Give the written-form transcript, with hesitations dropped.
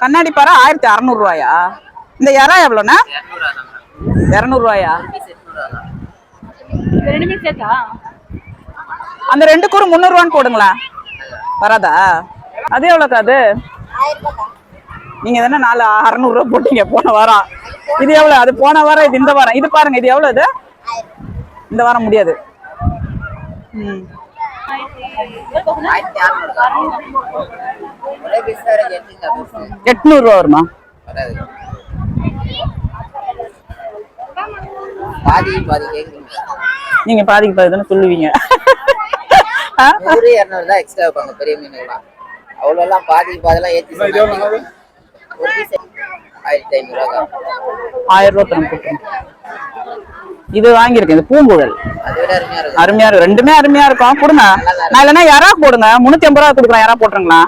கண்ணாடி பாறை 1600 ரூபாயா? இந்த இறா எவ்வளோண்ணா? 200 ரூபாயா? அந்த 2 கூறு 300 ரூபான்னு போடுங்களா? வராதா? அது எவ்வளோக்கா அது? நீங்க தானே 600 ரூபா போட்டீங்க போன வாரம். இது எவ்வளோ? அது போன வாரம், இது இந்த வாரம். இது பாருங்க, இது எவ்வளோ? இது இந்த வாரம் முடியாது. 800 ரூபா வருமா? நீங்க பாதிக்கு பாதி தானே சொல்லுவீங்க. 100-200 தான் எக்ஸ்ட்ரா வைப்பாங்க பெரிய மீனுக்குலாம். அவ்வளோலாம் பாதிக்கு பாதெல்லாம் ஏற்றி 1500 ரூபா. 1000 ரூபா தரம் போட்டுருங்க. இது வாங்கியிருக்கேன், இது பூங்குழல். அருமையா இருக்கும். ரெண்டுமே அருமையா இருக்கும். கொடுங்க. நான் இல்லைன்னா யாரா போடுங்க. 350 ரூபா கொடுக்குறேன். யாரா போட்டுருங்களா?